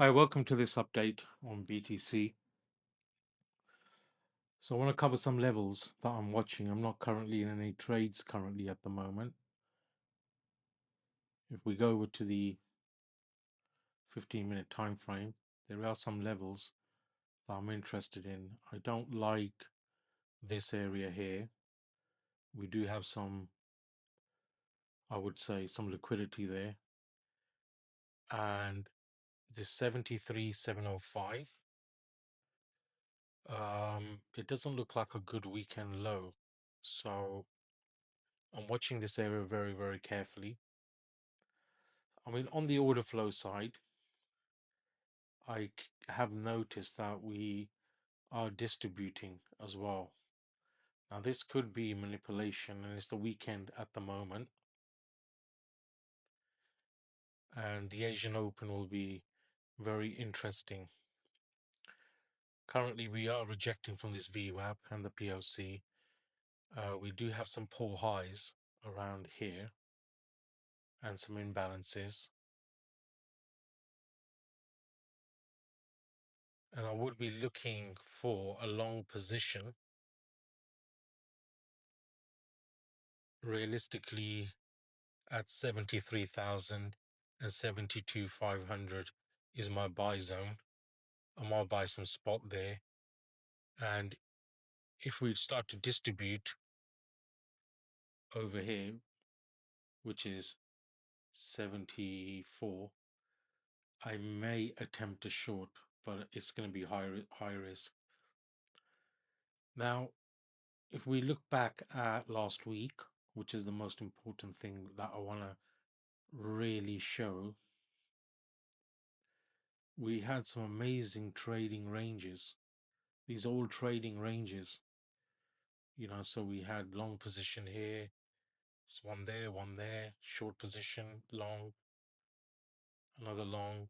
Hi, welcome to this update on BTC. So I want to cover some levels that I'm watching. I'm not currently in any trades currently at the moment. If we go over to the 15-minute time frame, there are some levels that I'm interested in. I don't like this area here. We do have some, I would say, some liquidity there. And this 73,705, it doesn't look like a good weekend low. So I'm watching this area very, very carefully. I mean, on the order flow side, have noticed that we are distributing as well. Now, this could be manipulation, and it's the weekend at the moment. And the Asian Open will be very interesting. Currently, we are rejecting from this VWAP and the POC. We do have some poor highs around here and some imbalances. And I would be looking for a long position. Realistically, at 73,000 and 72,500 is my buy zone. I might buy some spot there. And if we start to distribute over here, which is 74, I may attempt a short, but it's going to be high risk. Now, if we look back at last week, which is the most important thing that I want to really show, we had some amazing trading ranges. These old trading ranges, so we had long position here, it's one there, short position, long, another long,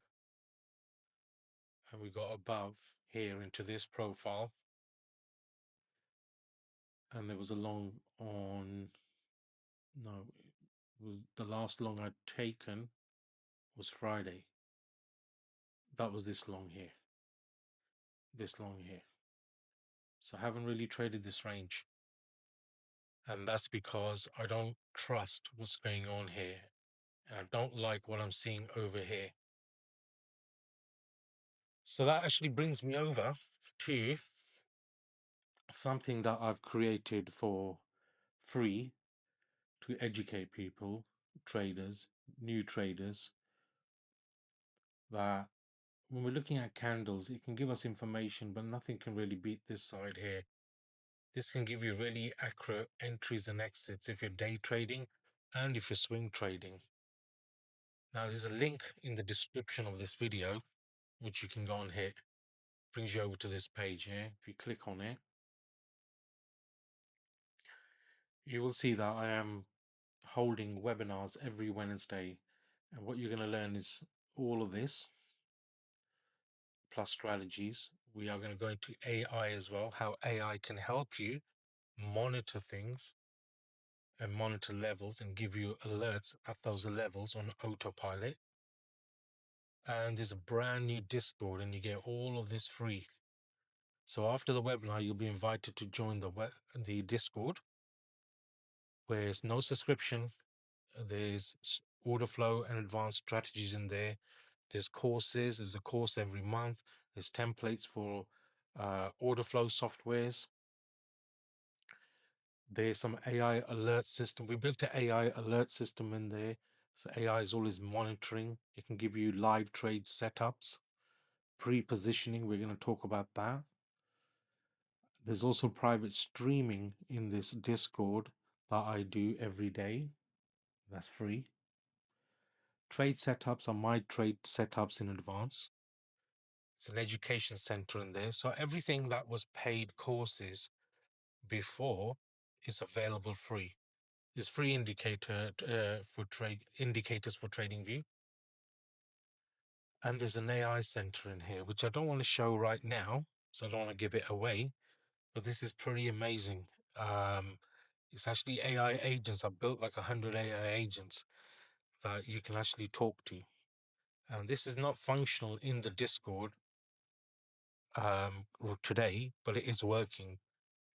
and we got above here into this profile, and there was a long on, no, it was the last long I'd taken was Friday. That was this long here. So I haven't really traded this range, and that's because I don't trust what's going on here, and I don't like what I'm seeing over here. So that actually brings me over to something that I've created for free to educate people, traders, new traders, that when we're looking at candles, it can give us information, but nothing can really beat this side here. This can give you really accurate entries and exits if you're day trading and if you're swing trading. Now, there's a link in the description of this video, which you can go and hit. Brings you over to this page here. If you click on it, you will see that I am holding webinars every Wednesday. And what you're going to learn is all of this, plus strategies. We are going to go into AI as well, how AI can help you monitor things and monitor levels and give you alerts at those levels on autopilot. And there's a brand new Discord, and you get all of this free. So after the webinar, you'll be invited to join the Discord, where there's no subscription. There's order flow and advanced strategies in there. There's courses. There's a course every month. There's templates for order flow softwares. There's some AI alert system. We built an AI alert system in there. So AI is always monitoring. It can give you live trade setups, pre-positioning. We're going to talk about that. There's also private streaming in this Discord that I do every day. That's free. Trade setups are my trade setups in advance. It's an education center in there. So everything that was paid courses before is available free. There's free indicators for TradingView. And there's an AI center in here, which I don't want to show right now, so I don't want to give it away. But this is pretty amazing. It's actually AI agents. I built like 100 AI agents that you can actually talk to. And this is not functional in the Discord today, but it is working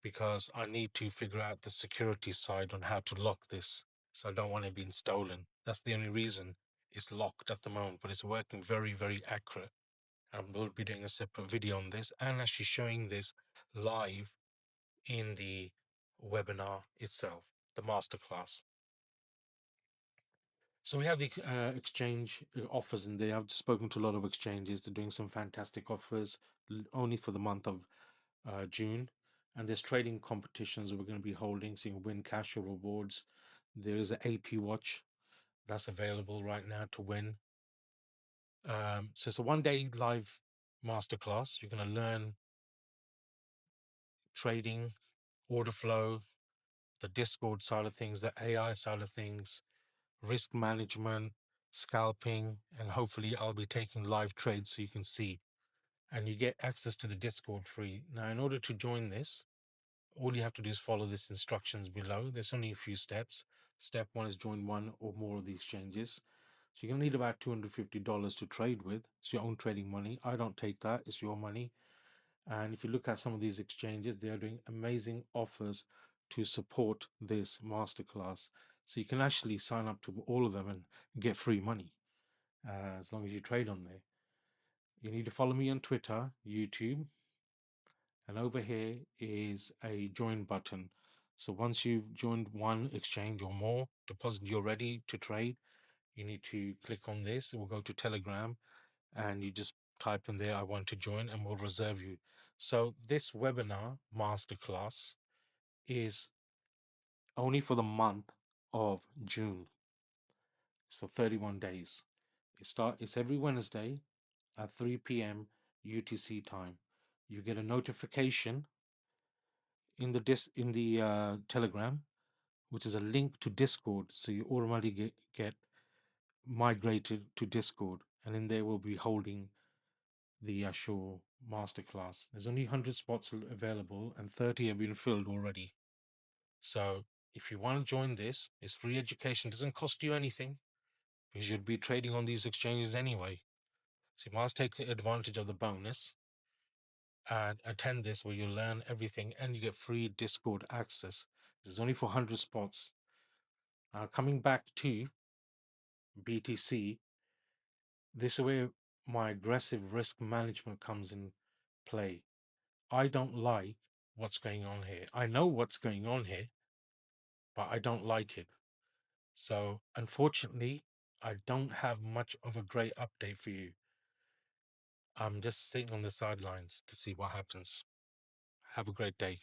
because I need to figure out the security side on how to lock this. So I don't want it being stolen. That's the only reason it's locked at the moment, but it's working very, very accurate. And we'll be doing a separate video on this and actually showing this live in the webinar itself, the masterclass. So we have the exchange offers in there. I've spoken to a lot of exchanges. They're doing some fantastic offers only for the month of June. And there's trading competitions we're going to be holding, so you can win cash or rewards. There is an AP watch that's available right now to win. So it's a 1-day live masterclass. You're going to learn trading, order flow, the Discord side of things, the AI side of things, risk management, scalping, and hopefully I'll be taking live trades so you can see. And you get access to the Discord free. Now, in order to join this, all you have to do is follow these instructions below. There's only a few steps. Step 1 is join one or more of the exchanges. So you're going to need about $250 to trade with. It's your own trading money. I don't take that. It's your money. And if you look at some of these exchanges, they are doing amazing offers to support this masterclass. So you can actually sign up to all of them and get free money as long as you trade on there. You need to follow me on Twitter, YouTube, and over here is a join button. So once you've joined one exchange or more, deposit, you're ready to trade, you need to click on this. It will go to Telegram and you just type in there, I want to join, and we'll reserve you. So this webinar masterclass is only for the month of June. It's for 31 days. It's every Wednesday at 3 p.m. UTC time. You get a notification in the Telegram, which is a link to Discord, so you automatically get migrated to Discord, and in there we'll be holding the actual masterclass. There's only 100 spots available, and 30 have been filled already. So if you want to join this, it's free education. It doesn't cost you anything because you'd be trading on these exchanges anyway. So you must take advantage of the bonus and attend this where you learn everything and you get free Discord access. There's only for 100 spots. Coming back to BTC, this is where my aggressive risk management comes in play. I don't like what's going on here. I know what's going on here, but I don't like it. So unfortunately, I don't have much of a great update for you. I'm just sitting on the sidelines to see what happens. Have a great day.